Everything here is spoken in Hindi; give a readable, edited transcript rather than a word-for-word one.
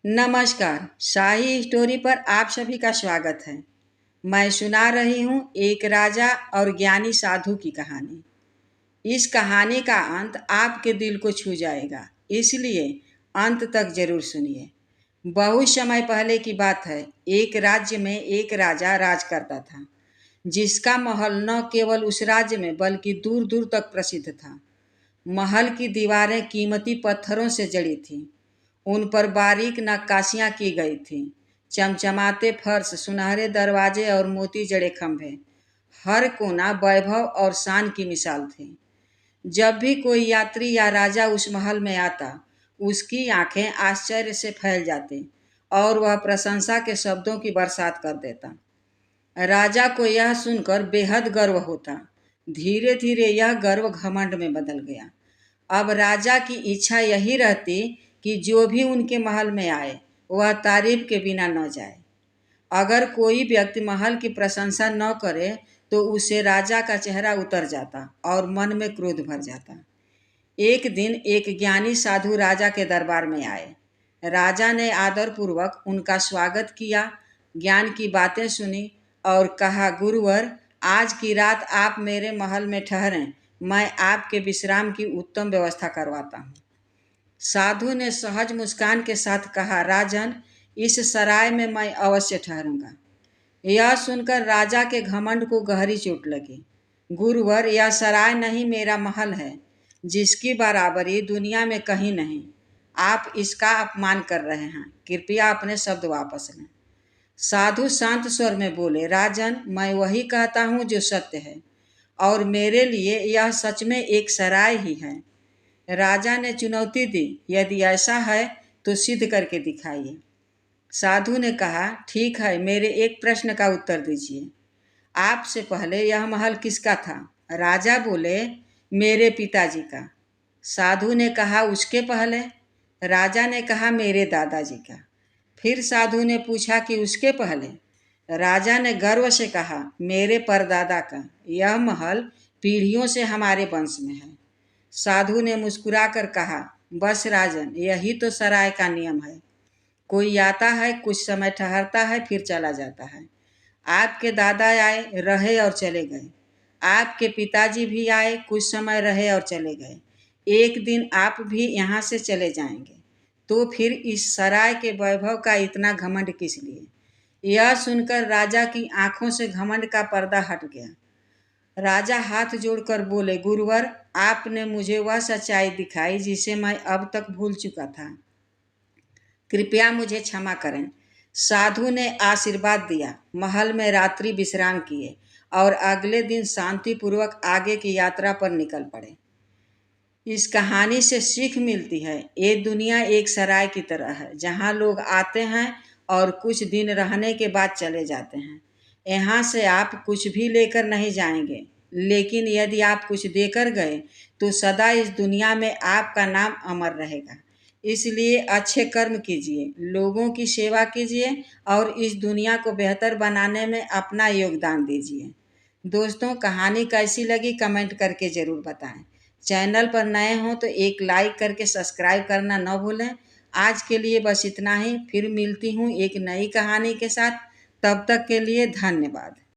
नमस्कार। शाही स्टोरी पर आप सभी का स्वागत है। मैं सुना रही हूँ एक राजा और ज्ञानी साधु की कहानी। इस कहानी का अंत आपके दिल को छू जाएगा, इसलिए अंत तक जरूर सुनिए। बहुत समय पहले की बात है। एक राज्य में एक राजा राज करता था, जिसका महल न केवल उस राज्य में बल्कि दूर दूर तक प्रसिद्ध था। महल की दीवारें कीमती पत्थरों से जड़ी थीं। उन पर बारीक नक्काशियां की गई थीं। चमचमाते फर्श, सुनहरे दरवाजे और मोती जड़े खंभे, हर कोना वैभव और शान की मिसाल थी। जब भी कोई यात्री या राजा उस महल में आता, उसकी आंखें आश्चर्य से फैल जाती और वह प्रशंसा के शब्दों की बरसात कर देता। राजा को यह सुनकर बेहद गर्व होता। धीरे धीरे यह गर्व घमंड में बदल गया। अब राजा की इच्छा यही रहती कि जो भी उनके महल में आए, वह तारीफ के बिना न जाए। अगर कोई व्यक्ति महल की प्रशंसा न करे तो उसे राजा का चेहरा उतर जाता और मन में क्रोध भर जाता। एक दिन एक ज्ञानी साधु राजा के दरबार में आए। राजा ने आदरपूर्वक उनका स्वागत किया, ज्ञान की बातें सुनी और कहा, गुरुवर, आज की रात आप मेरे महल में ठहरें, मैं आपके विश्राम की उत्तम व्यवस्था करवाता हूँ। साधु ने सहज मुस्कान के साथ कहा, राजन, इस सराय में मैं अवश्य ठहरूंगा। यह सुनकर राजा के घमंड को गहरी चोट लगी। गुरुवर, यह सराय नहीं, मेरा महल है, जिसकी बराबरी दुनिया में कहीं नहीं। आप इसका अपमान कर रहे हैं, कृपया अपने शब्द वापस लें। साधु शांत स्वर में बोले, राजन, मैं वही कहता हूँ जो सत्य है, और मेरे लिए यह सच में एक सराय ही है। राजा ने चुनौती दी, यदि ऐसा है तो सिद्ध करके दिखाइए। साधु ने कहा, ठीक है, मेरे एक प्रश्न का उत्तर दीजिए। आपसे पहले यह महल किसका था? राजा बोले, मेरे पिताजी का। साधु ने कहा, उसके पहले? राजा ने कहा, मेरे दादाजी का। फिर साधु ने पूछा कि उसके पहले? राजा ने गर्व से कहा, मेरे परदादा का। यह महल पीढ़ियों से हमारे वंश में है। साधु ने मुस्कुराकर कहा, बस राजन, यही तो सराय का नियम है। कोई आता है, कुछ समय ठहरता है, फिर चला जाता है। आपके दादा आए, रहे और चले गए। आपके पिताजी भी आए, कुछ समय रहे और चले गए। एक दिन आप भी यहाँ से चले जाएंगे। तो फिर इस सराय के वैभव का इतना घमंड किस लिए? यह सुनकर राजा की आंखों से घमंड का पर्दा हट गया। राजा हाथ जोड़कर बोले, गुरुवर, आपने मुझे वह सच्चाई दिखाई जिसे मैं अब तक भूल चुका था। कृपया मुझे क्षमा करें। साधु ने आशीर्वाद दिया, महल में रात्रि विश्राम किए और अगले दिन शांतिपूर्वक आगे की यात्रा पर निकल पड़े। इस कहानी से सीख मिलती है, ये दुनिया एक सराय की तरह है, जहाँ लोग आते हैं और कुछ दिन रहने के बाद चले जाते हैं। यहाँ से आप कुछ भी लेकर नहीं जाएंगे, लेकिन यदि आप कुछ देकर गए तो सदा इस दुनिया में आपका नाम अमर रहेगा। इसलिए अच्छे कर्म कीजिए, लोगों की सेवा कीजिए और इस दुनिया को बेहतर बनाने में अपना योगदान दीजिए। दोस्तों, कहानी कैसी लगी कमेंट करके ज़रूर बताएं। चैनल पर नए हों तो एक लाइक करके सब्सक्राइब करना न भूलें। आज के लिए बस इतना ही, फिर मिलती हूँ एक नई कहानी के साथ। तब तक के लिए धन्यवाद।